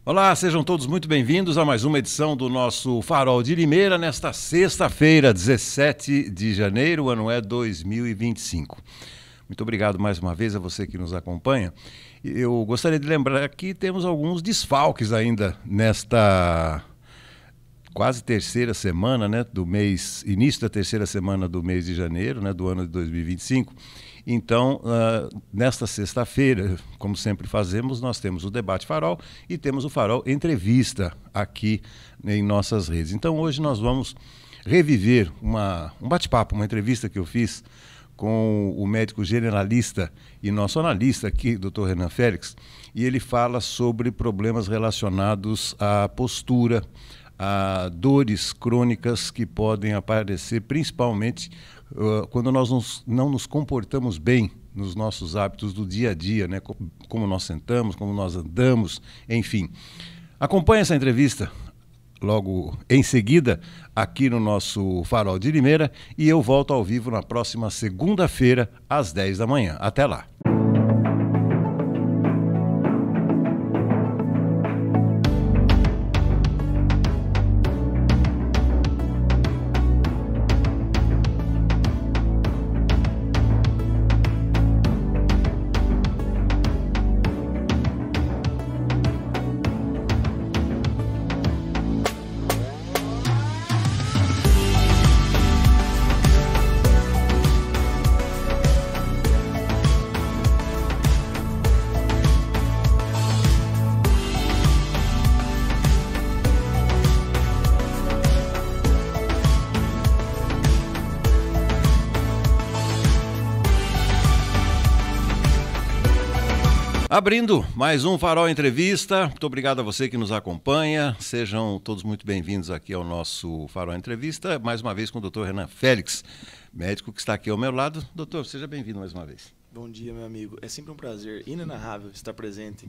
Olá, sejam todos muito bem-vindos a mais uma edição do nosso Farol de Limeira, nesta sexta-feira, 17 de janeiro, o ano é 2025. Muito obrigado mais uma vez a você que nos acompanha. Eu gostaria de lembrar que temos alguns desfalques ainda nesta quase terceira semana, né, do mês, início da terceira semana do mês de janeiro, né, do ano de 2025. Então, nesta sexta-feira, como sempre fazemos, nós temos o Debate Farol e temos o Farol Entrevista aqui em nossas redes. Então, hoje nós vamos reviver um bate-papo, uma entrevista que eu fiz com o médico generalista e nosso analista aqui, Dr. Renan Félix, e ele fala sobre problemas relacionados à postura, a dores crônicas que podem aparecer principalmente quando nós não nos comportamos bem nos nossos hábitos do dia a dia, né? Como nós sentamos, como nós andamos, enfim. Acompanhe essa entrevista logo em seguida aqui no nosso Farol de Limeira e eu volto ao vivo na próxima segunda-feira às 10 da manhã. Até lá! Abrindo mais um Farol Entrevista, muito obrigado a você que nos acompanha, sejam todos muito bem-vindos aqui ao nosso Farol Entrevista, mais uma vez com o Dr. Renan Félix, médico que está aqui ao meu lado. Doutor, seja bem-vindo mais uma vez. Bom dia, meu amigo. É sempre um prazer inenarrável estar presente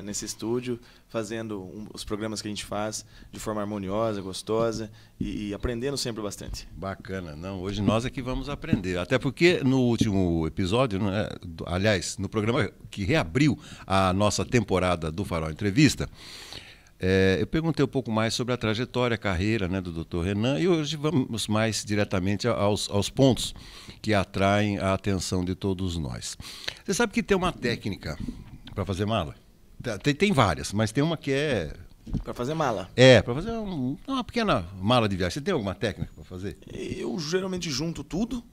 nesse estúdio, fazendo os programas que a gente faz de forma harmoniosa, gostosa e aprendendo sempre bastante. Bacana. Não, hoje nós é que vamos aprender. Até porque no último episódio, né, aliás, no programa que reabriu a nossa temporada do Farol Entrevista, eu perguntei um pouco mais sobre a trajetória, a carreira, né, do Dr. Renan, e hoje vamos mais diretamente aos pontos que atraem a atenção de todos nós. Você sabe que tem uma técnica para fazer mala? Tem várias, mas tem uma que é... Para fazer mala? Para fazer uma pequena mala de viagem. Você tem alguma técnica para fazer? Eu geralmente junto tudo,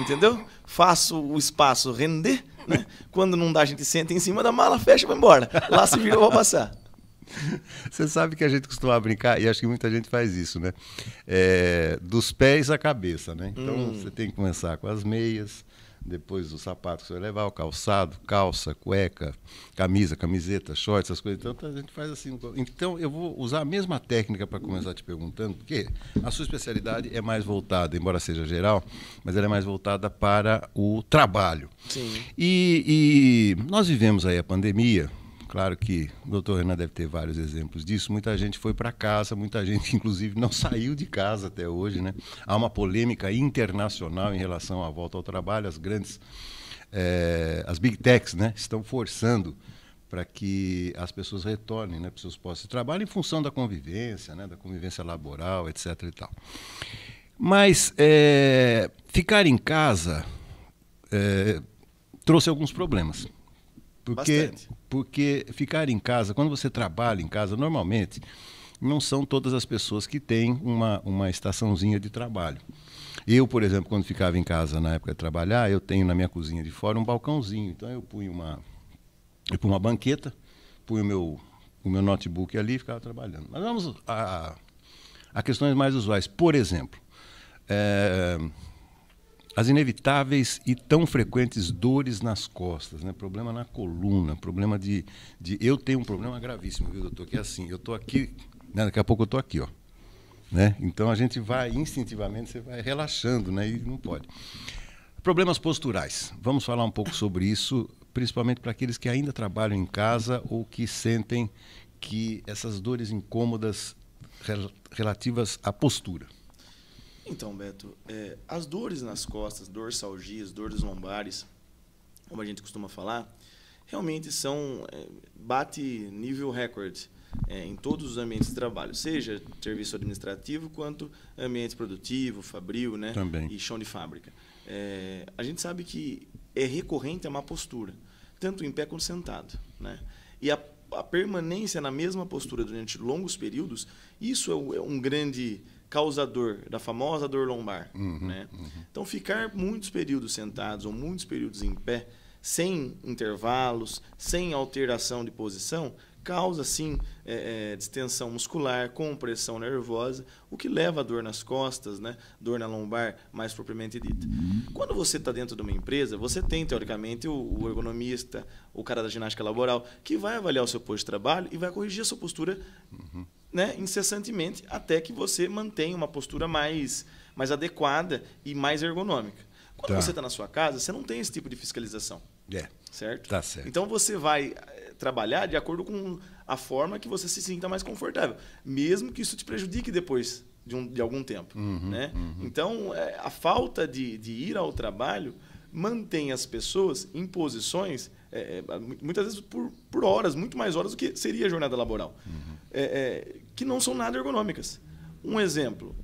entendeu? Faço o espaço render, né? Quando não dá, a gente senta em cima da mala, fecha e vai embora. Lá se vira, eu vou passar. Você sabe que a gente costuma brincar, e acho que muita gente faz isso, né? Dos pés à cabeça, né? Então você tem que começar com as meias, depois os sapatos que você vai levar, o calçado, calça, cueca, camisa, camiseta, shorts, essas coisas. Então a gente faz assim. Então eu vou usar a mesma técnica para começar te perguntando, porque a sua especialidade é mais voltada, embora seja geral, mas ela é mais voltada para o trabalho. Sim. E nós vivemos aí a pandemia. Claro que o doutor Renan deve ter vários exemplos disso. Muita gente foi para casa, muita gente, inclusive, não saiu de casa até hoje, né? Há uma polêmica internacional em relação à volta ao trabalho. As grandes, as big techs, né, estão forçando para que as pessoas retornem, né, para os seus postos de trabalho em função da convivência, né, da convivência laboral, etc. e tal. Mas ficar em casa trouxe alguns problemas. Porque ficar em casa, quando você trabalha em casa, normalmente não são todas as pessoas que têm uma estaçãozinha de trabalho. Eu, por exemplo, quando ficava em casa na época de trabalhar, eu tenho na minha cozinha de fora um balcãozinho. Então eu punho uma banqueta, punho o meu notebook ali e ficava trabalhando. Mas vamos a questões mais usuais. Por exemplo, as inevitáveis e tão frequentes dores nas costas, né? Problema na coluna, problema de... Eu tenho um problema gravíssimo, viu, doutor? Que é assim, eu estou aqui, né? Daqui a pouco eu estou aqui, ó. Né? Então a gente vai, instintivamente, você vai relaxando, né? E não pode. Problemas posturais. Vamos falar um pouco sobre isso, principalmente para aqueles que ainda trabalham em casa ou que sentem que essas dores incômodas relativas à postura. Então, Beto, as dores nas costas, dorsalgias, dores lombares, como a gente costuma falar, realmente bate nível recorde em todos os ambientes de trabalho, seja serviço administrativo quanto ambiente produtivo, fabril, né? Também. E chão de fábrica. A gente sabe que é recorrente a má postura, tanto em pé quanto sentado, né? E a permanência na mesma postura durante longos períodos, isso é um grande causador da famosa dor lombar, né? Então, ficar muitos períodos sentados ou muitos períodos em pé, sem intervalos, sem alteração de posição, causa, sim, distensão muscular, compressão nervosa, o que leva a dor nas costas, né? Dor na lombar, mais propriamente dita. Quando você está dentro de uma empresa, você tem, teoricamente, o ergonomista, o cara da ginástica laboral, que vai avaliar o seu posto de trabalho e vai corrigir a sua postura, né, incessantemente, até que você mantenha uma postura mais adequada e mais ergonômica. Quando você está na sua casa, você não tem esse tipo de fiscalização. Certo? Tá certo. Então, você vai trabalhar de acordo com a forma que você se sinta mais confortável, mesmo que isso te prejudique depois de algum tempo, né? Então, a falta de ir ao trabalho mantém as pessoas em posições, muitas vezes por horas, muito mais horas do que seria a jornada laboral, que não são nada ergonômicas. Um exemplo,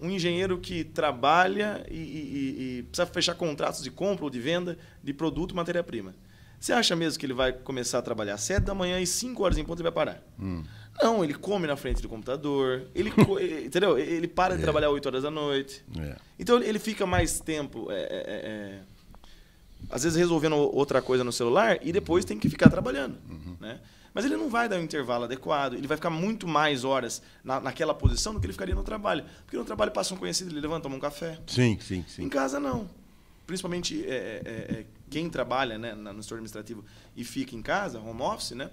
um engenheiro que trabalha e precisa fechar contratos de compra ou de venda de produto e matéria-prima. Você acha mesmo que ele vai começar a trabalhar às 7 da manhã e 5 horas em ponto ele vai parar? Não, ele come na frente do computador, entendeu? Ele para de trabalhar 8 horas da noite. Então, ele fica mais tempo, às vezes, resolvendo outra coisa no celular e depois tem que ficar trabalhando, né? Mas ele não vai dar um intervalo adequado, ele vai ficar muito mais horas naquela posição do que ele ficaria no trabalho. Porque no trabalho passa um conhecido, ele levanta, toma um café. Sim. Em casa, não. Principalmente quem trabalha, né, no setor administrativo e fica em casa, home office, né,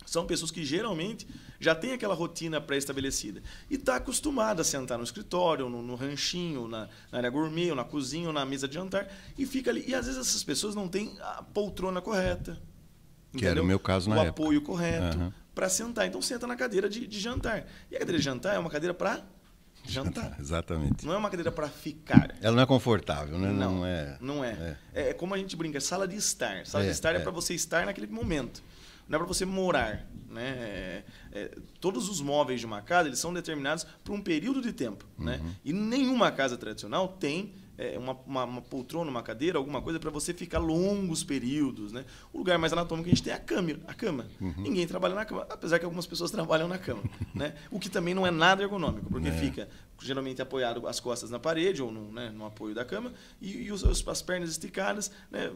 são pessoas que geralmente já têm aquela rotina pré-estabelecida e está acostumada a sentar no escritório, no ranchinho, na área gourmet, ou na cozinha, ou na mesa de jantar, e fica ali. E às vezes essas pessoas não têm a poltrona correta. Que era o meu caso na época. O apoio correto para sentar. Então, senta na cadeira de jantar. E a cadeira de jantar é uma cadeira para jantar. Exatamente. Não é uma cadeira para ficar. Ela não é confortável, né? Não é. É como a gente brinca, sala de estar. Sala de estar é para você estar naquele momento. Não é para você morar, né? Todos os móveis de uma casa, eles são determinados por um período de tempo, né? E nenhuma casa tradicional tem uma poltrona, uma cadeira, alguma coisa para você ficar longos períodos, né? O lugar mais anatômico que a gente tem é a cama. Ninguém trabalha na cama, apesar que algumas pessoas trabalham na cama, né? O que também não é nada ergonômico, porque fica geralmente apoiado as costas na parede ou no apoio da cama e as pernas esticadas, né?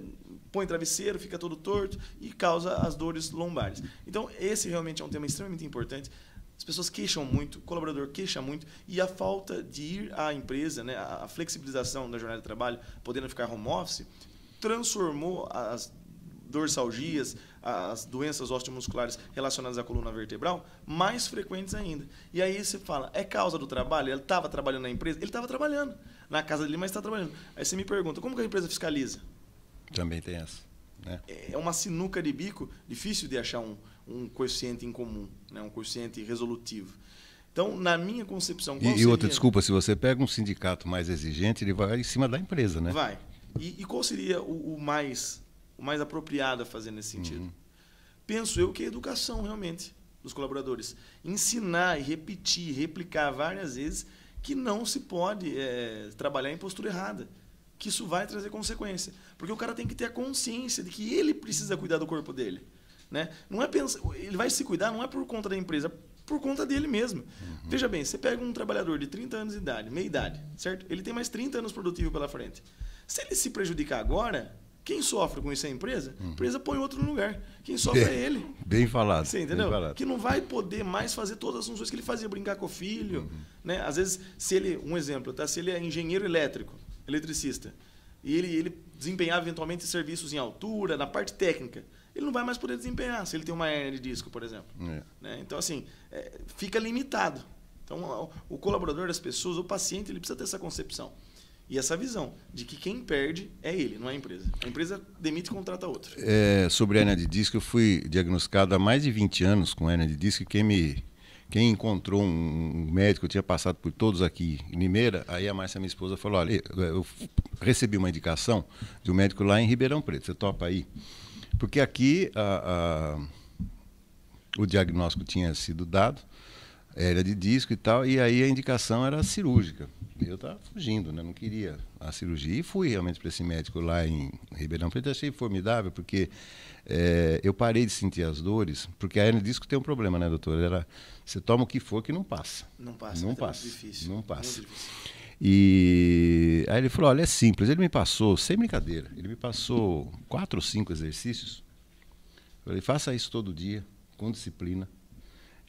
Põe travesseiro, fica todo torto e causa as dores lombares. Então, esse realmente é um tema extremamente importante. As pessoas queixam muito, o colaborador queixa muito, e a falta de ir à empresa, né, a flexibilização da jornada de trabalho, podendo ficar home office, transformou as dorsalgias, as doenças osteomusculares relacionadas à coluna vertebral mais frequentes ainda. E aí você fala, é causa do trabalho? Ele estava trabalhando na empresa? Ele estava trabalhando na casa dele, mas está trabalhando. Aí você me pergunta, como que a empresa fiscaliza? Também tem essa, né? É uma sinuca de bico, difícil de achar um coeficiente em comum, né? Um coeficiente resolutivo. Então, na minha concepção... E outra, desculpa, se você pega um sindicato mais exigente, ele vai em cima da empresa, né? Vai. E qual seria o mais apropriado a fazer nesse sentido? Penso eu que a educação, realmente, dos colaboradores. Ensinar e repetir, replicar várias vezes que não se pode trabalhar em postura errada, que isso vai trazer consequência. Porque o cara tem que ter a consciência de que ele precisa cuidar do corpo dele, né? Não é ele vai se cuidar não é por conta da empresa, por conta dele mesmo. Veja bem, você pega um trabalhador de 30 anos de idade, meia idade, certo? Ele tem mais 30 anos produtivo pela frente. Se ele se prejudicar agora, quem sofre com isso é a empresa? A empresa põe outro no lugar. Quem sofre é ele. Bem falado. Você entendeu? Que não vai poder mais fazer todas as funções que ele fazia, brincar com o filho, né? Às vezes, um exemplo, tá? Se ele é engenheiro elétrico, eletricista, e ele desempenhar eventualmente serviços em altura, na parte técnica, ele não vai mais poder desempenhar se ele tem uma hérnia de disco, por exemplo. Né? Então, assim, fica limitado. Então, o colaborador das pessoas, o paciente, ele precisa ter essa concepção e essa visão de que quem perde é ele, não é a empresa. A empresa demite e contrata outro. Sobre hérnia de disco, eu fui diagnosticado há mais de 20 anos com hérnia de disco. Quem encontrou um médico, eu tinha passado por todos aqui em Limeira, aí a Márcia, minha esposa, falou, olha, eu recebi uma indicação de um médico lá em Ribeirão Preto, você topa aí? Porque aqui o diagnóstico tinha sido dado, era de disco e tal, e aí a indicação era cirúrgica. Eu estava fugindo, né? Não queria a cirurgia. E fui realmente para esse médico lá em Ribeirão Preto. Achei formidável, porque eu parei de sentir as dores, porque a hernia de disco tem um problema, né, doutor? Você toma o que for que não passa. Não passa. Não é passa. Muito difícil. Não passa. Muito difícil. E aí ele falou, olha, é simples. Ele me passou, sem brincadeira, ele me passou 4 ou 5 exercícios. Eu falei, faça isso todo dia, com disciplina.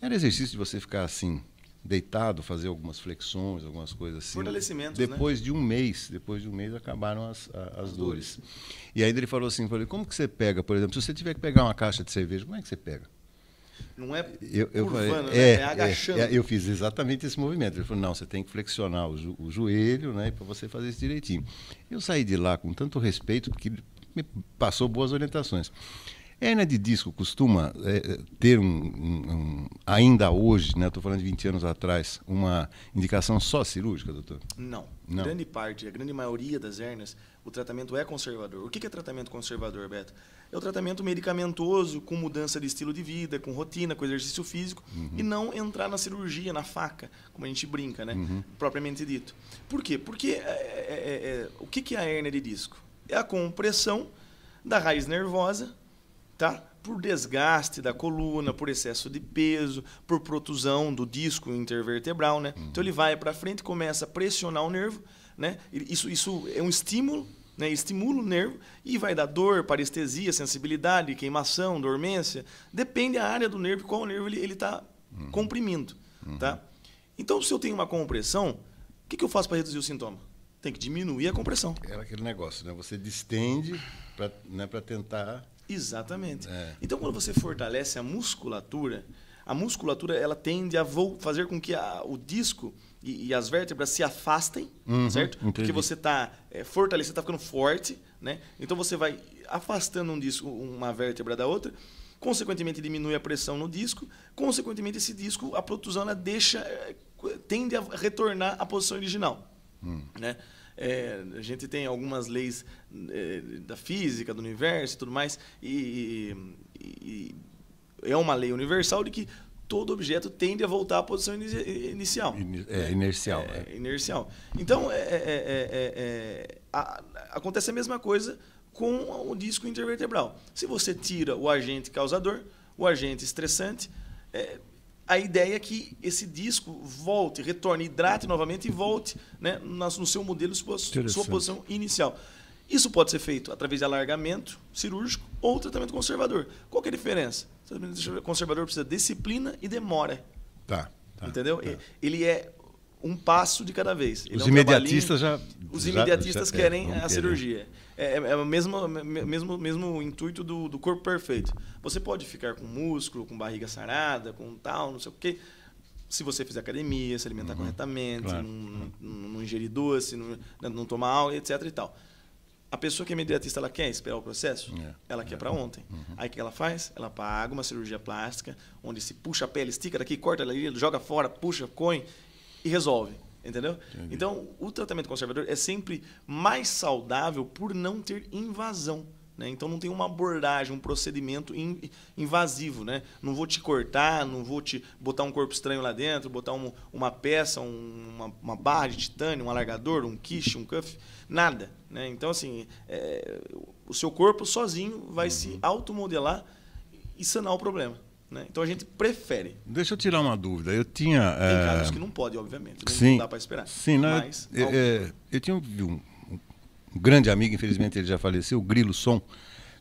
Era exercício de você ficar assim, deitado, fazer algumas flexões, algumas coisas assim. Fortalecimentos, depois de um mês acabaram as dores. E aí ele falou assim, como que você pega, por exemplo, se você tiver que pegar uma caixa de cerveja, como é que você pega? Não é curvando, é agachando. Eu fiz exatamente esse movimento. Ele falou, não, você tem que flexionar o joelho, né, para você fazer isso direitinho. Eu saí de lá com tanto respeito que me passou boas orientações. Hernia de disco costuma ter ainda hoje, né, estou falando de 20 anos atrás, uma indicação só cirúrgica, doutor? Não. Grande parte, a grande maioria das hérnias, o tratamento é conservador. O que é tratamento conservador, Beto? É o tratamento medicamentoso, com mudança de estilo de vida, com rotina, com exercício físico, e não entrar na cirurgia, na faca, como a gente brinca, né? Propriamente dito. Por quê? Porque o que é a hérnia de disco? É a compressão da raiz nervosa, tá? Por desgaste da coluna, por excesso de peso, por protusão do disco intervertebral, né? Então ele vai para frente, começa a pressionar o nervo, né? Isso é um estímulo, né? Estimula o nervo e vai dar dor, parestesia, sensibilidade, queimação, dormência. Depende da área do nervo, qual nervo ele está comprimindo, tá? Então, se eu tenho uma compressão, o que eu faço para reduzir o sintoma? Tem que diminuir a compressão. É aquele negócio, né? Você distende para tentar... Exatamente. Então, quando você fortalece a musculatura ela tende a fazer com que o disco e as vértebras se afastem, certo? Entendi. Porque você está fortalecido, está ficando forte, né? Então, você vai afastando um disco, uma vértebra da outra, consequentemente diminui a pressão no disco, consequentemente esse disco, a protusão, ela tende a retornar à posição original, né? A gente tem algumas leis da física, do universo e tudo mais, e é uma lei universal de que todo objeto tende a voltar à posição inicial. Inercial. Inercial. Então, acontece a mesma coisa com o disco intervertebral. Se você tira o agente causador, o agente estressante, a ideia é que esse disco volte, retorne, hidrate novamente e volte, né, no seu modelo, sua posição inicial. Isso pode ser feito através de alargamento cirúrgico ou tratamento conservador. Qual que é a diferença? O tratamento conservador precisa de disciplina e demora. Tá. Entendeu? Tá. Ele é um passo de cada vez. Os imediatistas Os imediatistas querem a cirurgia. É o mesmo intuito do corpo perfeito. Você pode ficar com músculo, com barriga sarada, com tal, não sei o quê. Se você fizer academia, se alimentar corretamente, claro. não ingerir doce, não tomar álcool, etc. e tal. A pessoa que é imediatista, ela quer esperar o processo? Ela quer para ontem. Aí o que ela faz? Ela paga uma cirurgia plástica, onde se puxa a pele, estica daqui, corta ali, joga fora, puxa, coe e resolve. Entendeu? Entendi. Então, o tratamento conservador é sempre mais saudável por não ter invasão. Né? Então, não tem uma abordagem, um procedimento invasivo. Né? Não vou te cortar, não vou te botar um corpo estranho lá dentro, botar uma peça, uma barra de titânio, um alargador, um quiche, um cuff, nada. Né? Então, assim, o seu corpo sozinho vai se automodelar e sanar o problema. Né? Então a gente prefere. Deixa eu tirar uma dúvida. Tem casos que não pode, obviamente. Não dá para esperar. Sim, mas eu tinha um grande amigo, infelizmente ele já faleceu, o Grilo Som,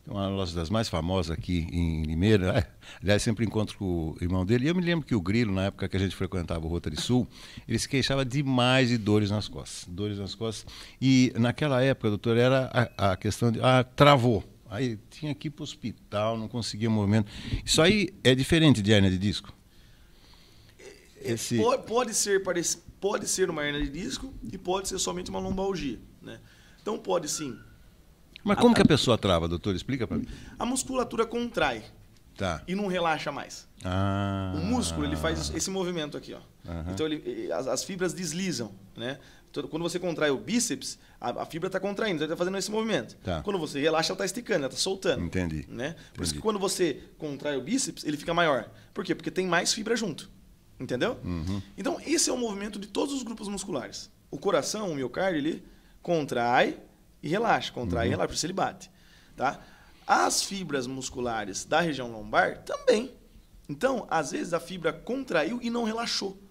uma das mais famosas aqui em Limeira. Aliás, sempre encontro com o irmão dele. E eu me lembro que o Grilo, na época que a gente frequentava o Rotary Sul, ele se queixava demais de dores nas costas. E naquela época, doutor, era a questão de... travou. Aí tinha que ir para o hospital, não conseguia movimento. Isso aí é diferente de hernia de disco? Pode ser uma hernia de disco e pode ser somente uma lombalgia. Né? Então pode sim. Mas como que a pessoa trava, doutor? Explica para mim. A musculatura contrai e não relaxa mais. O músculo ele faz esse movimento aqui. Ó. Então as fibras deslizam. Né? Quando você contrai o bíceps, a fibra está contraindo, então ele está fazendo esse movimento. Tá. Quando você relaxa, ela está esticando, ela está soltando. Entendi. Né? Por isso que quando você contrai o bíceps, ele fica maior. Por quê? Porque tem mais fibra junto. Entendeu? Então, esse é o movimento de todos os grupos musculares. O coração, o miocárdio, ele contrai e relaxa, contrai e relaxa, por isso ele bate. Tá? As fibras musculares da região lombar também. Então, às vezes, a fibra contraiu e não relaxou.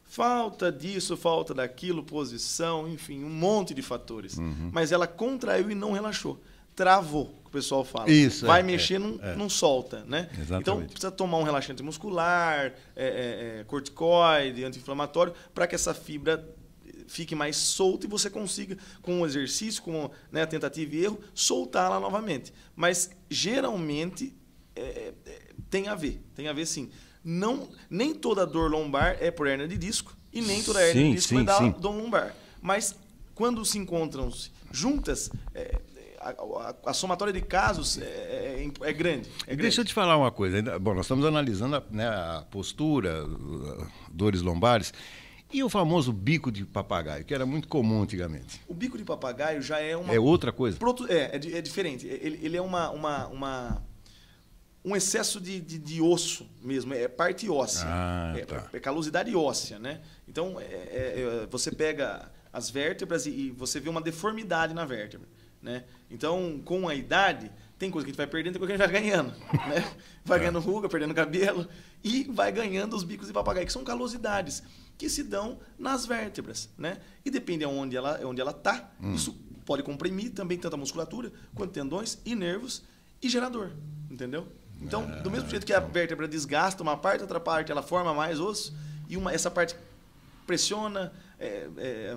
Falta disso, falta daquilo, posição, enfim, um monte de fatores. Mas ela contraiu e não relaxou. Travou, que o pessoal fala. Isso, vai mexer, não solta. Né? Exatamente. Então, precisa tomar um relaxante muscular, corticoide, anti-inflamatório, para que essa fibra fique mais solta e você consiga, com o exercício, com a tentativa e erro, soltá-la novamente. Mas, geralmente, tem a ver sim. Nem toda dor lombar é por hérnia de disco e nem toda hérnia de disco vai dar dor lombar. Mas, quando se encontram juntas, a somatória de casos é grande. Deixa eu te falar uma coisa. Bom, nós estamos analisando a postura, dores lombares, e o famoso bico de papagaio, que era muito comum antigamente. O bico de papagaio já é uma... É outra coisa? É diferente. Ele é um excesso de osso mesmo, é parte óssea. É calosidade óssea, né? Então, você pega as vértebras e você vê uma deformidade na vértebra. Né? Então, com a idade, tem coisa que a gente vai perdendo, tem coisa que a gente vai ganhando. Né? Vai ganhando ruga, perdendo cabelo e vai ganhando os bicos de papagaio, que são calosidades que se dão nas vértebras. Né? E depende de onde ela está, isso pode comprimir também tanto a musculatura quanto tendões e nervos e gerar dor. Entendeu? Então, do mesmo jeito que a vértebra desgasta uma parte, outra parte ela forma mais osso e essa parte pressiona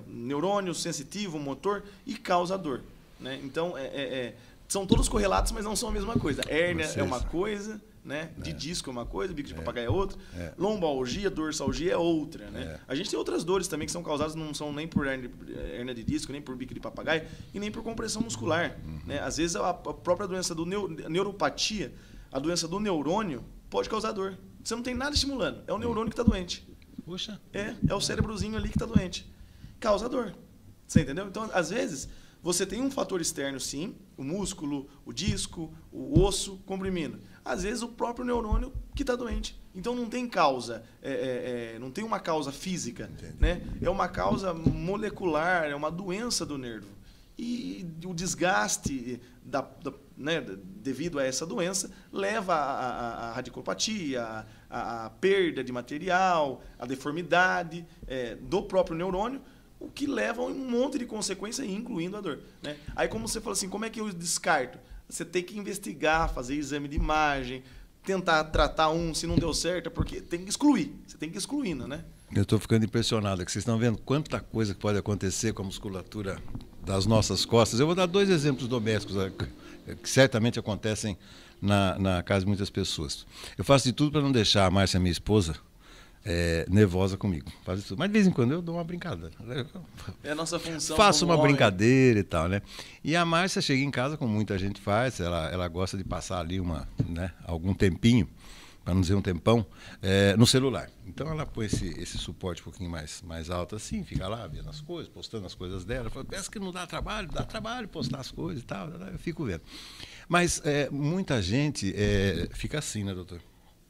neurônio sensitivo, motor e causa dor. Né? Então, são todos correlatos, mas não são a mesma coisa. Hérnia é uma coisa, né? De disco é uma coisa, bico de papagaio é outra. Lombalgia, dorsalgia é outra. Né? A gente tem outras dores também que são causadas, não são nem por hérnia de disco, nem por bico de papagaio e nem por compressão muscular. Né? Às vezes, a própria doença do neuropatia, a doença do neurônio, pode causar dor. Você não tem nada estimulando, é o neurônio que está doente. Puxa. É o cérebrozinho ali que está doente. Causa dor. Você entendeu? Então, às vezes, você tem um fator externo, sim, o músculo, o disco, o osso comprimindo. Às vezes, o próprio neurônio que está doente. Então, não tem causa, não tem uma causa física. Né? É uma causa molecular, é uma doença do nervo. E o desgaste devido a essa doença leva à radiculopatia, à perda de material, à deformidade do próprio neurônio, o que leva a um monte de consequências, incluindo a dor. Né? Aí, como você fala assim, como é que eu descarto? Você tem que investigar, fazer exame de imagem, tentar tratar se não deu certo, porque tem que excluir. Você tem que ir excluindo, né? Eu estou ficando impressionado, que vocês estão vendo quanta coisa que pode acontecer com a musculatura das nossas costas. Eu vou dar 2 exemplos domésticos que certamente acontecem na casa de muitas pessoas. Eu faço de tudo para não deixar a Márcia, minha esposa, nervosa comigo. Faço de tudo. Mas de vez em quando eu dou uma brincadeira. É a nossa função. Faço uma brincadeira e tal, né? E a Márcia chega em casa, como muita gente faz, ela gosta de passar ali algum tempinho, para não dizer um tempão, no celular. Então ela põe esse suporte um pouquinho mais alto assim, fica lá vendo as coisas, postando as coisas dela. Fala, pensa que não dá trabalho postar as coisas e tal. Eu fico vendo. Mas muita gente fica assim, né, doutor?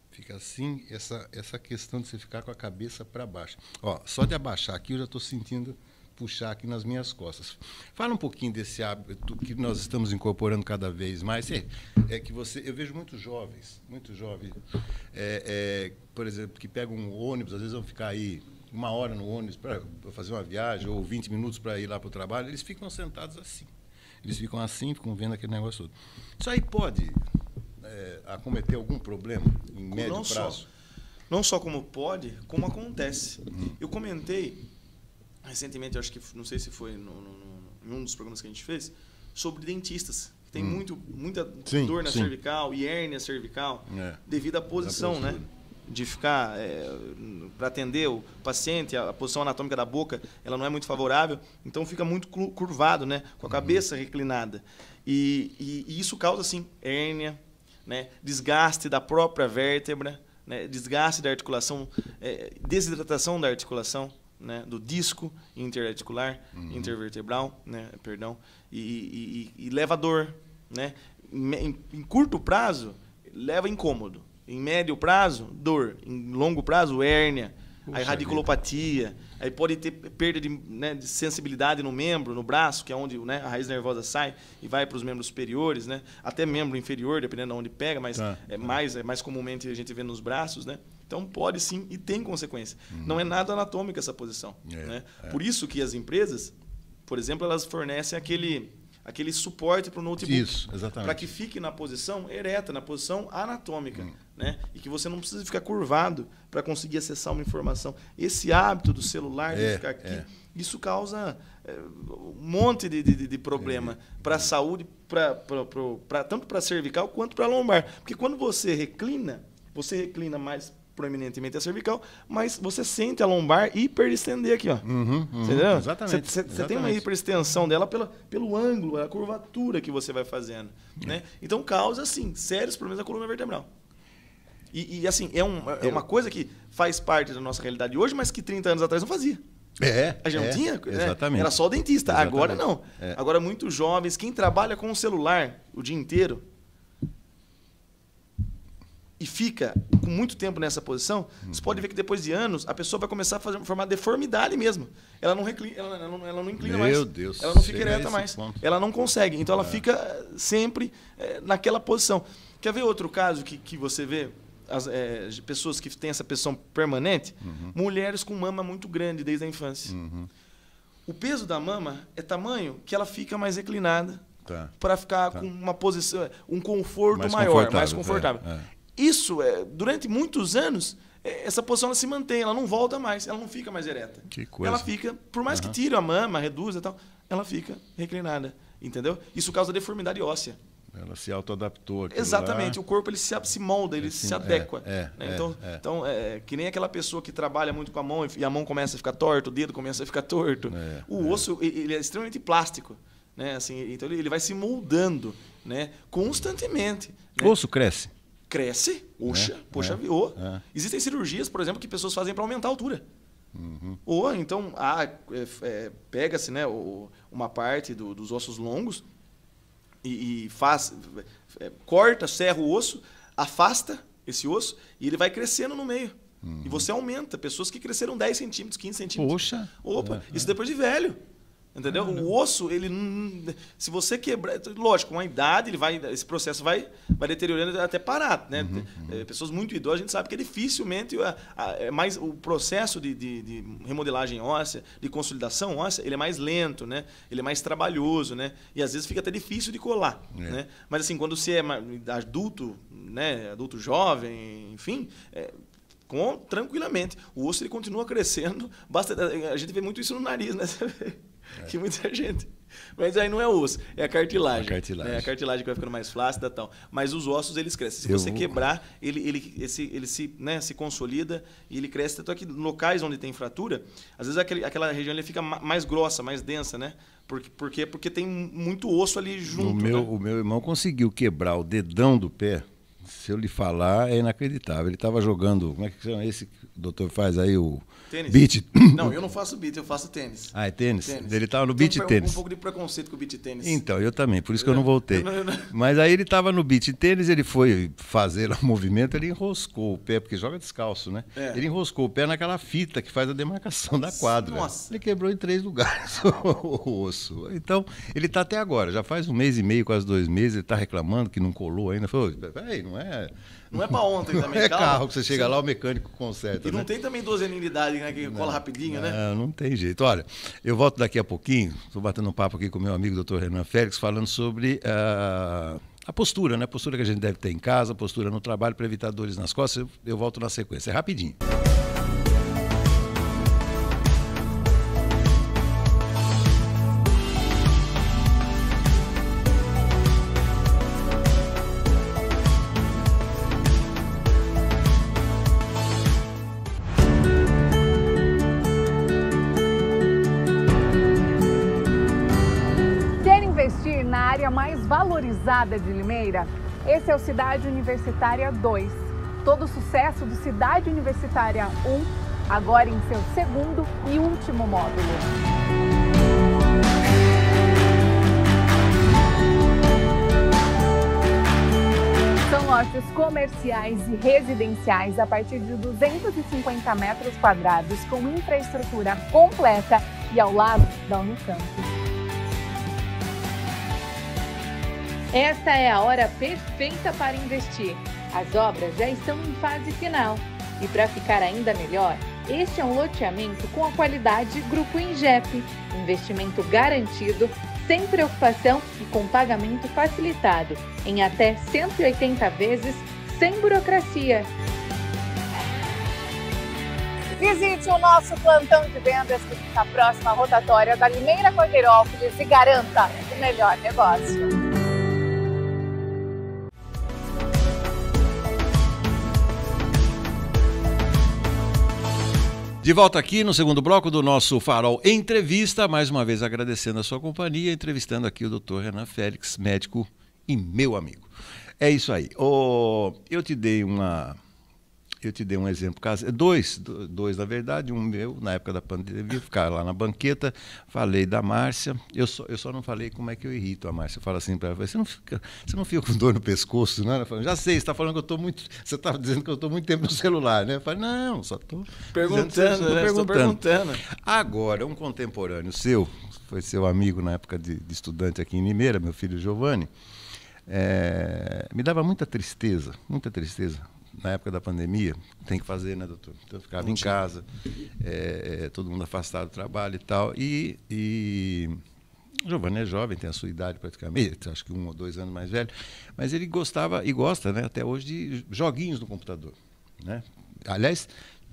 Fica assim, essa questão de você ficar com a cabeça para baixo. Ó, só de abaixar aqui eu já estou sentindo puxar aqui nas minhas costas. Fala um pouquinho desse hábito que nós estamos incorporando cada vez mais. Eu vejo muitos jovens, por exemplo, que pegam um ônibus, às vezes vão ficar aí 1 hora no ônibus para fazer uma viagem, ou 20 minutos para ir lá para o trabalho, eles ficam sentados assim. Eles ficam assim, ficam vendo aquele negócio todo. Isso aí pode acometer algum problema em médio prazo? Não só como pode, como acontece. Eu comentei recentemente, acho que não sei se foi em um dos programas que a gente fez, sobre dentistas. Que tem muita dor na cervical e hérnia cervical devido à posição, né? De ficar, para atender o paciente, a posição anatômica da boca, ela não é muito favorável, então fica muito curvado, né? Com a cabeça reclinada. E isso causa, sim, hérnia, né? Desgaste da própria vértebra, né? Desgaste da articulação, desidratação da articulação. né, do disco interarticular, intervertebral, né, perdão, e leva dor, né? Em curto prazo, leva incômodo. Em médio prazo, dor. Em longo prazo, hérnia. Aí radiculopatia. Aí pode ter perda de sensibilidade no membro, no braço, que é onde, né, a raiz nervosa sai e vai para os membros superiores, né? Até membro inferior, dependendo de onde pega, mas mais comumente a gente vê nos braços, né? Então pode sim e tem consequência. Não é nada anatômica essa posição. Né? Por isso que as empresas, por exemplo, elas fornecem aquele suporte para o notebook. Isso, exatamente. Para que fique na posição ereta, na posição anatômica. Né? E que você não precisa ficar curvado para conseguir acessar uma informação. Esse hábito do celular de ficar aqui, isso causa um monte de problema para a saúde, tanto para a cervical quanto para a lombar. Porque quando você reclina mais proeminentemente a cervical, mas você sente a lombar hiperestender aqui, ó. Entendeu? Exatamente. Você tem uma hiperextensão dela pelo ângulo, a curvatura que você vai fazendo. Né? Então causa, assim, sérios problemas da coluna vertebral. E assim, é uma coisa que faz parte da nossa realidade hoje, mas que 30 anos atrás não fazia. A gente não tinha? Exatamente. Era só o dentista. Exatamente. Agora não. Agora muitos jovens, quem trabalha com o celular o dia inteiro, e fica com muito tempo nessa posição, você pode ver que depois de anos a pessoa vai começar a formar deformidade mesmo. Ela não inclina mais. Meu Deus. Ela não fica ereta mais. Ponto. Ela não consegue. Então ela fica sempre naquela posição. Quer ver outro caso que você vê? Pessoas que têm essa posição permanente, mulheres com mama muito grande desde a infância. O peso da mama é tamanho que ela fica mais reclinada para ficar com uma posição, um conforto maior, mais confortável. Isso, durante muitos anos, essa posição ela se mantém, ela não volta mais, ela não fica mais ereta. Que coisa. Ela fica, por mais que tire a mama, reduza e tal, ela fica reclinada, entendeu? Isso causa deformidade óssea. Ela se autoadaptou. Exatamente, o corpo ele se molda, ele se adequa. Então, que nem aquela pessoa que trabalha muito com a mão e a mão começa a ficar torta, o dedo começa a ficar torto. O osso ele é extremamente plástico. Né? Assim, então ele vai se moldando, né? Constantemente. Né? O osso cresce? Cresce, Existem cirurgias, por exemplo, que pessoas fazem para aumentar a altura. Ou então pega-se, né, uma parte dos ossos longos e corta, serra o osso, afasta esse osso e ele vai crescendo no meio. E você aumenta. Pessoas que cresceram 10 centímetros, 15 centímetros. Isso depois de velho. Entendeu? O osso, se você quebrar, lógico, com a idade, esse processo vai deteriorando até parar, né? Pessoas muito idosas, a gente sabe que dificilmente mais o processo de remodelagem óssea, de consolidação óssea, ele é mais lento, né? Ele é mais trabalhoso, né? E às vezes fica até difícil de colar, né? Mas assim, quando você é adulto, né? Adulto jovem, enfim, tranquilamente, o osso ele continua crescendo, a gente vê muito isso no nariz, né? Que muita gente. Mas aí não é o osso, é a cartilagem. É a cartilagem que vai ficando mais flácida e tal. Mas os ossos, eles crescem. Se você quebrar, ele se consolida e ele cresce. Tanto é que em locais onde tem fratura, às vezes aquela região ele fica mais grossa, mais densa, né? Porque tem muito osso ali junto. O meu irmão conseguiu quebrar o dedão do pé. Se eu lhe falar, é inacreditável. Ele estava jogando, como é que chama esse que o doutor faz aí, o tênis? Beach. Não, eu não faço beat, eu faço tênis. Ah, é tênis? Ele estava no beach tênis. Um pouco de preconceito com o beach tênis. Então, eu também, por isso que eu não voltei. Mas aí ele estava no beach tênis, ele foi fazer o movimento, ele enroscou o pé, porque joga descalço, né? Ele enroscou o pé naquela fita que faz a demarcação da quadra. Nossa. Ele quebrou em 3 lugares o osso. Então, ele está até agora, já faz 1 mês e meio, quase 2 meses, ele está reclamando que não colou ainda. Falou, peraí, não é para ontem também. Não é carro que você chega lá, o mecânico conserta. E não tem também dosenilidade, né, que cola rapidinho, né? Não tem jeito. Olha, eu volto daqui a pouquinho, estou batendo um papo aqui com o meu amigo Dr. Renan Félix, falando sobre a postura, né? A postura que a gente deve ter em casa, a postura no trabalho para evitar dores nas costas. Eu volto na sequência, é rapidinho. Mais valorizada de Limeira, esse é o Cidade Universitária 2. Todo o sucesso do Cidade Universitária 1 agora em seu segundo e último módulo. São lotes comerciais e residenciais a partir de 250 metros quadrados, com infraestrutura completa e ao lado da Unicamp. Esta é a hora perfeita para investir. As obras já estão em fase final. E para ficar ainda melhor, este é um loteamento com a qualidade Grupo Ingep. Investimento garantido, sem preocupação e com pagamento facilitado, em até 180 vezes, sem burocracia. Visite o nosso plantão de vendas que fica próximo à rotatória da Limeira Cordeirópolis e garanta o melhor negócio. De volta aqui no segundo bloco do nosso Farol Entrevista, mais uma vez agradecendo a sua companhia, entrevistando aqui o Dr. Renan Félix, médico e meu amigo. É isso aí. Eu te dei um exemplo, dois na verdade, um meu, na época da pandemia, ficar lá na banqueta, falei da Márcia, eu só não falei como é que eu irrito a Márcia. Eu falo assim para ela, você não fica com dor no pescoço, não? Ela fala, já sei, você está falando que você está dizendo que eu estou muito tempo no celular, né? Eu falei, não, só estou perguntando. Agora, um contemporâneo seu, foi seu amigo na época de estudante aqui em Limeira, meu filho Giovanni, me dava muita tristeza, na época da pandemia, tem que fazer, né, doutor? Então eu ficava em casa, todo mundo afastado do trabalho e tal. E o Giovanni é jovem, tem a sua idade praticamente, acho que 1 ou 2 anos mais velho, mas ele gostava e gosta, né, até hoje, de joguinhos no computador, né? Aliás,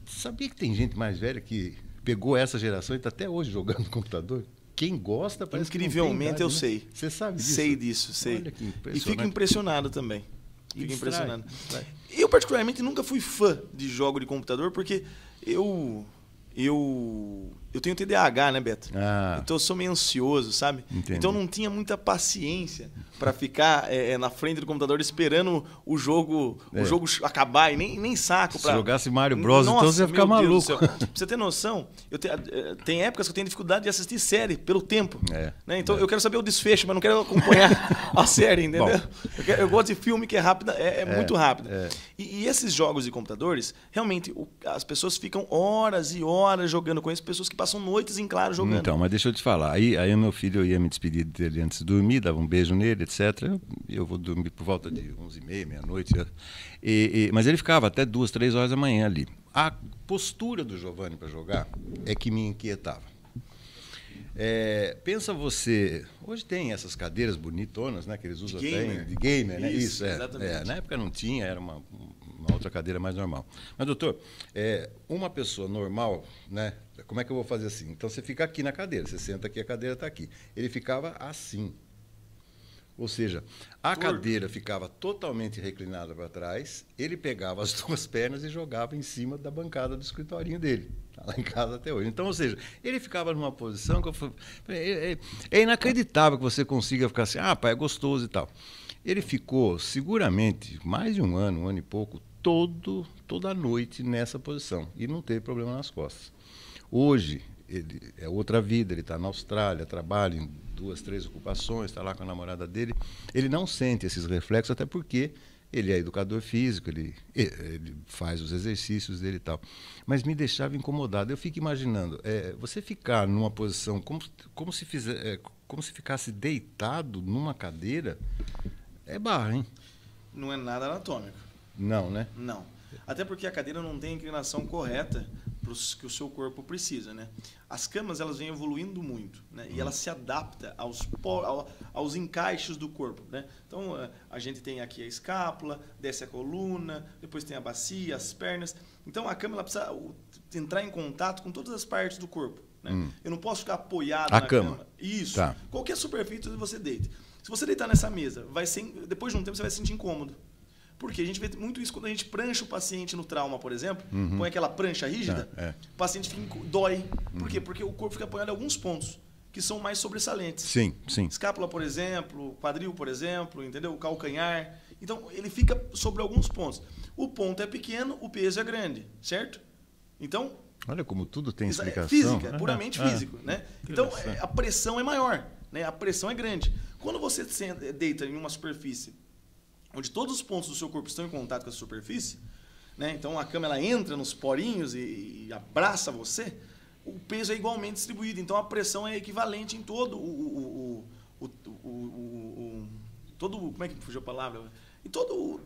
sabia que tem gente mais velha que pegou essa geração e está até hoje jogando no computador? Quem gosta, parece incrivelmente que eu né? sei. Você sabe disso? Sei disso, sei. Olha que impressionante. E fico impressionado também. Fico impressionado. Vai. Eu, particularmente, nunca fui fã de jogo de computador, porque eu tenho TDAH, né, Beto? Então eu sou meio ansioso, sabe? Entendi. Então eu não tinha muita paciência para ficar na frente do computador esperando o jogo acabar e nem saco. Se jogasse Mario Bros, então você ia ficar maluco. Pra você ter noção, tem épocas que eu tenho dificuldade de assistir série pelo tempo. Né? Então eu quero saber o desfecho, mas não quero acompanhar a série, entendeu? Eu gosto de filme que é rápido, muito rápido. E esses jogos de computadores, realmente, as pessoas ficam horas e horas jogando com isso, pessoas que passam noites em claro jogando. Então, mas deixa eu te falar. Aí o meu filho, eu ia me despedir dele antes de dormir, dava um beijo nele, etc. Eu vou dormir por volta de 11h30, meia-noite. Mas ele ficava até 2, 3 horas da manhã ali. A postura do Giovanni para jogar é que me inquietava. Pensa você... Hoje tem essas cadeiras bonitonas, né, que eles usam até de gamer, né? Isso, exatamente. Na época não tinha, era uma outra cadeira mais normal. Mas, doutor, uma pessoa normal, né? Como é que eu vou fazer assim? Então, você fica aqui na cadeira, você senta aqui, a cadeira está aqui. Ele ficava assim. Ou seja, a cadeira ficava totalmente reclinada para trás, ele pegava as 2 pernas e jogava em cima da bancada do escritorinho dele. Está lá em casa até hoje. Então, ou seja, ele ficava numa posição que eu falei, é inacreditável que você consiga ficar assim, pai, é gostoso e tal. Ele ficou, seguramente, mais de um ano e pouco, toda noite nessa posição. E não teve problema nas costas. Hoje, ele é outra vida, ele está na Austrália, trabalha em 2, 3 ocupações, está lá com a namorada dele. Ele não sente esses reflexos, até porque ele é educador físico, ele faz os exercícios dele e tal. Mas me deixava incomodado. Eu fico imaginando, você ficar numa posição como se ficasse deitado numa cadeira, é barra, hein? Não é nada anatômico. Não, né? Não. Até porque a cadeira não tem a inclinação correta para que o seu corpo precisa, né? As camas, elas vêm evoluindo muito, né? E ela se adapta aos encaixes do corpo, né? Então, a gente tem aqui a escápula, desce a coluna, depois tem a bacia, as pernas. Então, a cama ela precisa entrar em contato com todas as partes do corpo, né? Eu não posso ficar apoiado na cama. Isso. Tá. Qualquer superfície você deita. Se você deitar nessa mesa, depois de um tempo você vai se sentir incômodo. Porque a gente vê muito isso quando a gente prancha o paciente no trauma, por exemplo, põe aquela prancha rígida, o paciente dói. Por quê? Porque o corpo fica apoiado em alguns pontos que são mais sobressalentes. Sim. Escápula, por exemplo, quadril, por exemplo, entendeu? O calcanhar. Então, ele fica sobre alguns pontos. O ponto é pequeno, o peso é grande, certo? Então... Olha como tudo tem explicação. Física, puramente físico, né? Então, a pressão é maior, né? A pressão é grande. Quando você deita em uma superfície onde todos os pontos do seu corpo estão em contato com essa superfície, né? Então a cama ela entra nos porinhos e abraça você, o peso é igualmente distribuído. Então a pressão é equivalente em todo como é que fugiu a palavra? Em todo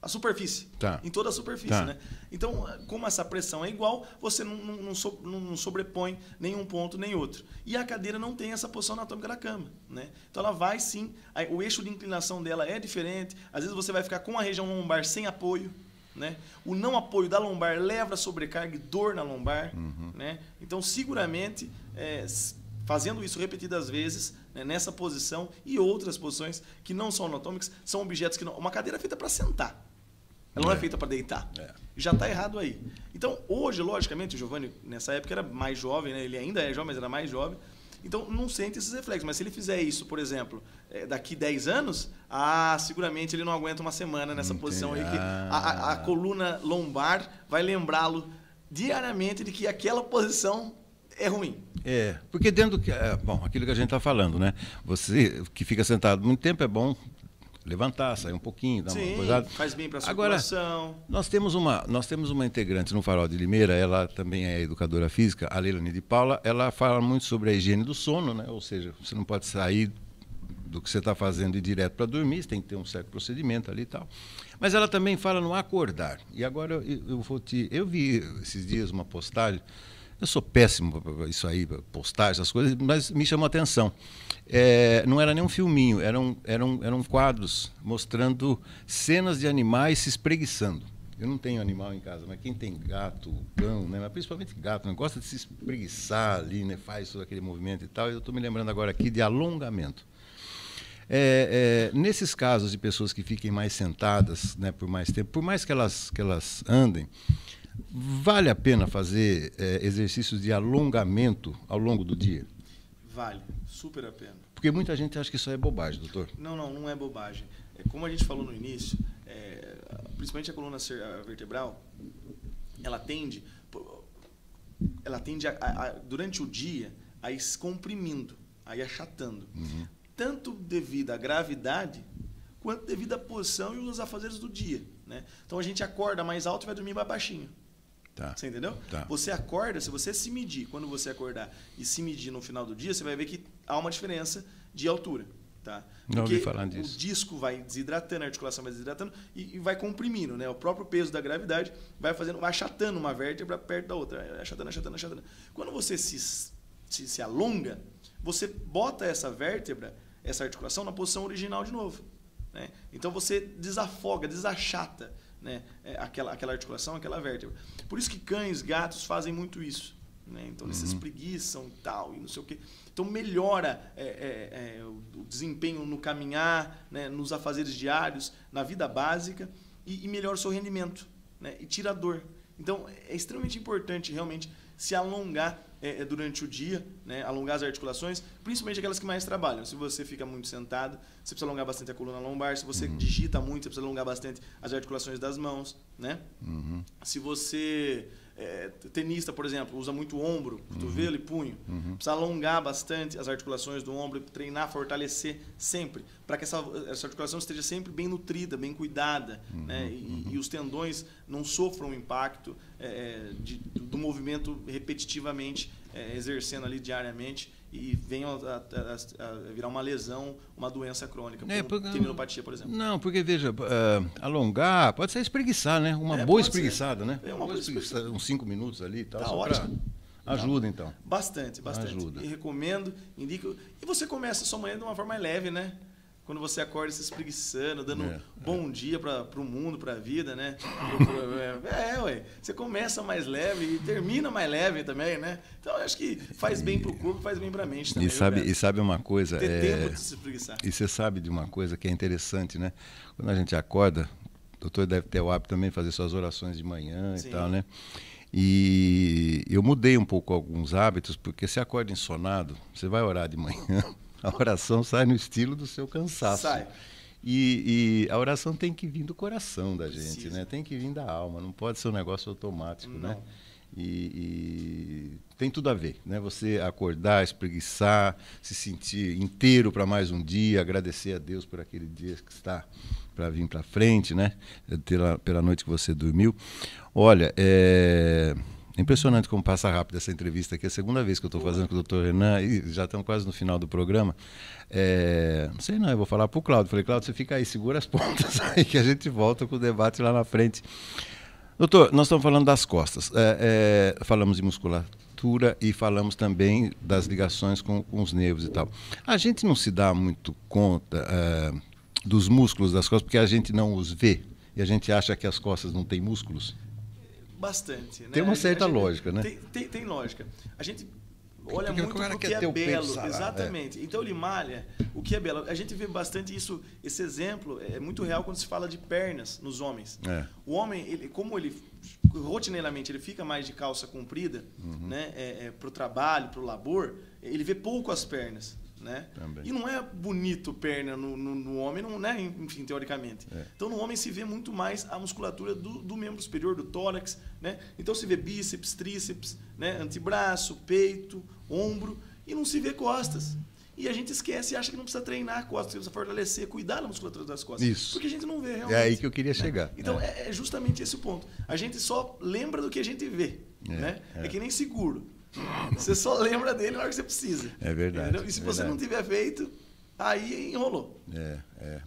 a superfície. Tá. Em toda a superfície, tá. né? Então, como essa pressão é igual, você não sobrepõe nenhum ponto nem outro. E a cadeira não tem essa posição anatômica da cama, né? Então ela vai sim, o eixo de inclinação dela é diferente. Às vezes você vai ficar com a região lombar sem apoio, né? O não apoio da lombar leva a sobrecarga e dor na lombar, né? Então, seguramente, fazendo isso repetidas vezes, né, nessa posição e outras posições que não são anatômicas, são objetos que não... Uma cadeira é feita para sentar. Ela não é feita para deitar. Já está errado aí. Então, hoje, logicamente, o Giovanni, nessa época, era mais jovem, né? Ele ainda é jovem, mas era mais jovem. Então, não sente esses reflexos. Mas se ele fizer isso, por exemplo, daqui 10 anos, seguramente ele não aguenta uma semana nessa posição aí, que a coluna lombar vai lembrá-lo diariamente de que aquela posição é ruim. Porque dentro aquilo que a gente está falando, né? Você que fica sentado muito tempo é bom levantar, sair um pouquinho, dar uma coisada. Faz bem para a circulação. Agora, nós temos uma integrante no Farol de Limeira, ela também é educadora física, a Leilani de Paula, ela fala muito sobre a higiene do sono, né? Ou seja, você não pode sair do que você está fazendo e ir direto para dormir, você tem que ter um certo procedimento ali e tal. Mas ela também fala no acordar. E agora eu vi esses dias uma postagem. Eu sou péssimo para isso aí, postar essas coisas, mas me chamou a atenção. Não era nem um filminho, eram quadros mostrando cenas de animais se espreguiçando. Eu não tenho animal em casa, mas quem tem gato, cão, né? Mas principalmente gato, né? Gosta de se espreguiçar ali, né? Faz todo aquele movimento e tal. Eu estou me lembrando agora aqui de alongamento. Nesses casos de pessoas que fiquem mais sentadas, né, por mais tempo, por mais que elas andem, vale a pena fazer exercícios de alongamento ao longo do dia? Vale, super a pena. Porque muita gente acha que isso é bobagem, doutor. Não é bobagem. Como a gente falou no início, principalmente a coluna vertebral, ela tende durante o dia a ir se comprimindo, a ir achatando. Tanto devido à gravidade, quanto devido à posição e os afazeres do dia, né? Então a gente acorda mais alto e vai dormir mais baixinho. Tá. Você entendeu? Tá. Você acorda, se você se medir, quando você acordar e se medir no final do dia, você vai ver que há uma diferença de altura. Tá? Não ouvi falar disso. O disco vai desidratando, a articulação vai desidratando e vai comprimindo, né? O próprio peso da gravidade vai achatando uma vértebra perto da outra, achatando. Quando você se alonga, você bota essa vértebra, essa articulação, na posição original de novo, né? Então você desafoga, desachata, né, aquela articulação, aquela vértebra. Por isso que cães, gatos fazem muito isso, né? Então eles se espreguiçam e tal, e não sei o quê. Então melhora o desempenho no caminhar, né, nos afazeres diários, na vida básica, e melhora o seu rendimento, né, e tira a dor. Então é extremamente importante realmente se alongar durante o dia, né, alongar as articulações, principalmente aquelas que mais trabalham. Se você fica muito sentado, você precisa alongar bastante a coluna lombar. Se você digita muito, você precisa alongar bastante as articulações das mãos, né? Se você tenista, por exemplo, usa muito o ombro, cotovelo e punho, precisa alongar bastante as articulações do ombro, treinar, fortalecer sempre, para que essa articulação esteja sempre bem nutrida, bem cuidada, né? E os tendões não sofram o impacto do movimento repetitivamente, exercendo ali diariamente, e venham a virar uma lesão, uma doença crônica, como tendinopatia, por exemplo. Não, porque, veja, alongar, pode ser espreguiçar, né? Uma boa espreguiçada, né? Uma boa espreguiçada, uns 5 minutos ali e tal. Tá ótimo. Ajuda, então. Bastante. Ajuda. E recomendo, indico. E você começa a sua manhã de uma forma mais leve, né? Quando você acorda se espreguiçando, dando bom dia para o mundo, para a vida, né? Você começa mais leve e termina mais leve também, né? Então, eu acho que faz bem para o corpo, faz bem para a mente também. E sabe uma coisa? Ter tempo de se espreguiçar. E você sabe de uma coisa que é interessante, né? Quando a gente acorda, o doutor deve ter o hábito também de fazer suas orações de manhã. Sim. E tal, né? E eu mudei um pouco alguns hábitos, porque se acorda ensonado, você vai orar de manhã... A oração sai no estilo do seu cansaço. Sai. E a oração tem que vir do coração da gente, né? Tem que vir da alma, não pode ser um negócio automático, né? E tem tudo a ver, né? Você acordar, espreguiçar, se sentir inteiro para mais um dia, agradecer a Deus por aquele dia que está para vir para frente, né? Pela noite que você dormiu. Olha, é impressionante como passa rápido essa entrevista aqui. É a segunda vez que eu estou fazendo com o Dr. Renan e já estamos quase no final do programa. Não sei não, eu vou falar para o Cláudio. Falei, Cláudio, você fica aí, segura as pontas aí que a gente volta com o debate lá na frente. Doutor, nós estamos falando das costas. Falamos de musculatura e falamos também das ligações com os nervos e tal. A gente não se dá muito conta dos músculos das costas porque a gente não os vê e a gente acha que as costas não têm músculos? Bastante. Né? Tem uma certa lógica, né? Tem lógica. A gente olha porque muito para o que é belo. Exatamente. Então ele malha o que é belo. A gente vê bastante isso, esse exemplo é muito real quando se fala de pernas nos homens. O homem, como ele rotineiramente ele fica mais de calça comprida, né, para o trabalho, para o labor, ele vê pouco as pernas. Né? E não é bonito perna no homem, não, né? Enfim, teoricamente. Então no homem se vê muito mais a musculatura do membro superior, do tórax, né? Então se vê bíceps, tríceps, né? Antebraço, peito, ombro, e não se vê costas. E a gente esquece e acha que não precisa treinar costas, que precisa fortalecer, cuidar da musculatura das costas. Isso. Porque a gente não vê realmente. É aí que eu queria chegar. Então é justamente esse o ponto. A gente só lembra do que a gente vê. Né? É que nem seguro. Você só lembra dele na hora que você precisa. É verdade. Entendeu? E se você não tiver feito, aí enrolou.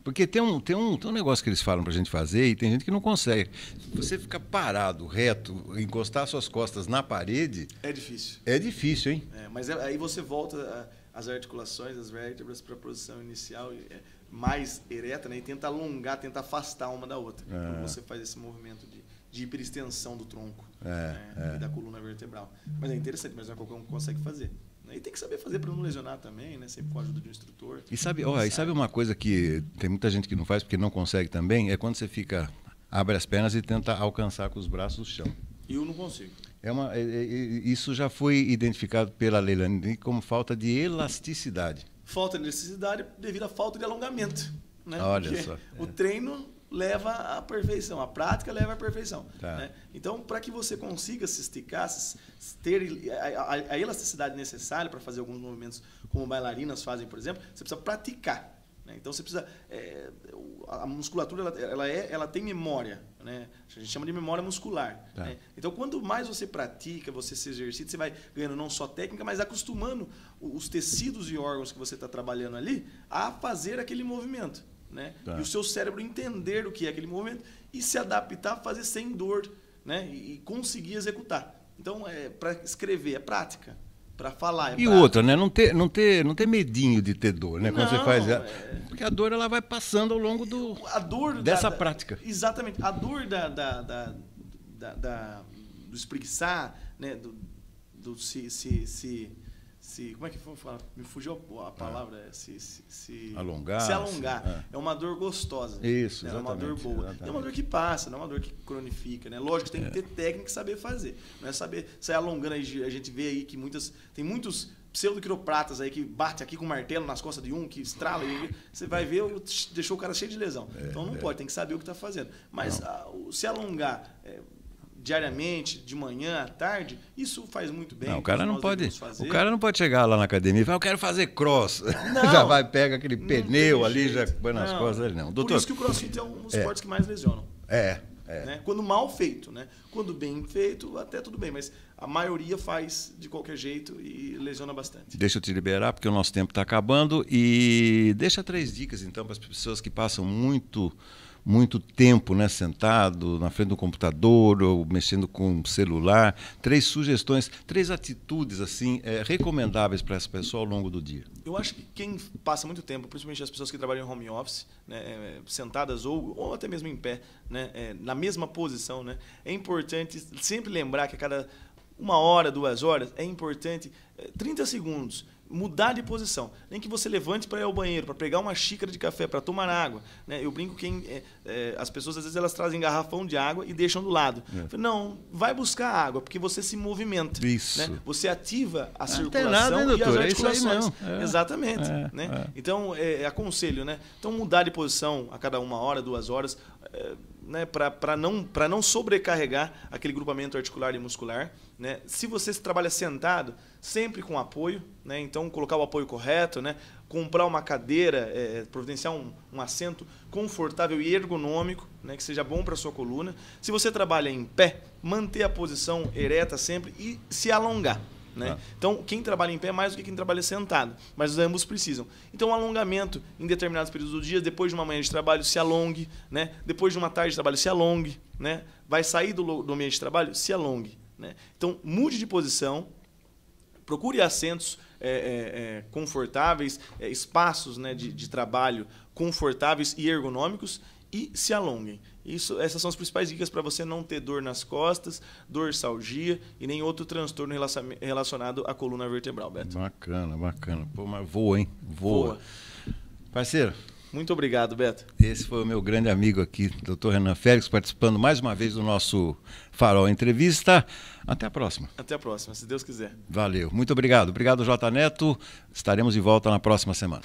Porque tem um negócio que eles falam pra gente fazer e tem gente que não consegue. Você ficar parado, reto, encostar suas costas na parede... É difícil. É difícil, hein? Mas aí você volta as articulações, as vértebras para a posição inicial mais ereta, né? E tenta alongar, tenta afastar uma da outra. Quando você faz esse movimento de hiperextensão do tronco e da coluna vertebral. Mas é interessante, mas não é qualquer um que consegue fazer. E tem que saber fazer para não lesionar também, né? Sempre com a ajuda de um instrutor. E sabe uma coisa que tem muita gente que não faz porque não consegue também? É quando você abre as pernas e tenta alcançar com os braços o chão. Eu não consigo. Isso já foi identificado pela Leilani como falta de elasticidade. Falta de elasticidade devido à falta de alongamento. Né? Olha porque só. O treino leva à perfeição, a prática leva à perfeição. Né? Então, para que você consiga se esticar, ter a elasticidade necessária para fazer alguns movimentos como bailarinas fazem, por exemplo, você precisa praticar. Né? Então, você precisa... a musculatura ela tem memória. Né? A gente chama de memória muscular. Né? Então, quanto mais você pratica, você se exercita, você vai ganhando não só técnica, mas acostumando os tecidos e órgãos que você está trabalhando ali a fazer aquele movimento. Né? E o seu cérebro entender o que é aquele movimento e se adaptar a fazer sem dor, né? E conseguir executar. Então, para escrever é prática, para falar é prática. E outra, né? Não ter medinho de ter dor, né? Quando você faz, porque a dor ela vai passando ao longo dessa prática. Exatamente. A dor do espreguiçar, né? Como é que foi falar? Me fugiu a palavra. Alongar. Se alongar. É uma dor gostosa. Isso, né? É uma dor boa. Exatamente. É uma dor que passa, não é uma dor que cronifica. Né? Lógico, tem que ter técnica e saber fazer. Não é saber sair alongando. A gente vê aí que tem muitos pseudoquiropratas aí que bate aqui com o martelo nas costas de um, que estrala. E você vai ver, deixou o cara cheio de lesão. Então não pode, tem que saber o que está fazendo. Mas se alongar... diariamente, de manhã, à tarde, isso faz muito bem. Não, o cara não pode chegar lá na academia e falar, eu quero fazer cross. Já pega aquele pneu ali, já põe nas costas ali. Não. Doutor, por isso que o crossfit é um dos esportes que mais lesionam. Né? Quando mal feito, né? Quando bem feito, até tudo bem, mas a maioria faz de qualquer jeito e lesiona bastante. Deixa eu te liberar, porque o nosso tempo está acabando, e deixa 3 dicas, então, para as pessoas que passam muito tempo, né, sentado na frente do computador ou mexendo com o celular. 3 sugestões, 3 atitudes assim recomendáveis para essa pessoa ao longo do dia. Eu acho que quem passa muito tempo, principalmente as pessoas que trabalham em home office, né, sentadas ou até mesmo em pé, né, na mesma posição, né, é importante sempre lembrar que a cada 1 hora, 2 horas, é importante 30 segundos mudar de posição. Nem que você levante para ir ao banheiro, para pegar uma xícara de café, para tomar água. Né? Eu brinco que as pessoas, às vezes, elas trazem garrafão de água e deixam do lado. Não, vai buscar água, porque você se movimenta. Isso. Né? Você ativa a circulação tem nada, hein, e as articulações. É isso aí, não. Exatamente. Né? Então, aconselho. Né? Então, mudar de posição a cada 1 hora, 2 horas... né, para não sobrecarregar aquele grupamento articular e muscular, né? Se você trabalha sentado, sempre com apoio, né? Então colocar o apoio correto, né? Comprar uma cadeira, providenciar um assento confortável e ergonômico, né? Que seja bom para a sua coluna. Se você trabalha em pé, manter a posição ereta sempre e se alongar. Né? Então, quem trabalha em pé é mais do que quem trabalha sentado, mas ambos precisam. Então, um alongamento em determinados períodos do dia, depois de uma manhã de trabalho, se alongue, né? Depois de uma tarde de trabalho, se alongue, né? Vai sair do ambiente de trabalho, se alongue, né? Então, mude de posição, procure assentos confortáveis, espaços, né, de trabalho confortáveis e ergonômicos e se alonguem. Essas são as principais dicas para você não ter dor nas costas, dorsalgia e nem outro transtorno relacionado à coluna vertebral, Beto. Bacana, bacana. Pô, mas voa, hein? Voa. Parceiro. Muito obrigado, Beto. Esse foi o meu grande amigo aqui, Dr. Renan Félix, participando mais uma vez do nosso Farol Entrevista. Até a próxima. Até a próxima, se Deus quiser. Valeu. Muito obrigado. Obrigado, J. Neto. Estaremos de volta na próxima semana.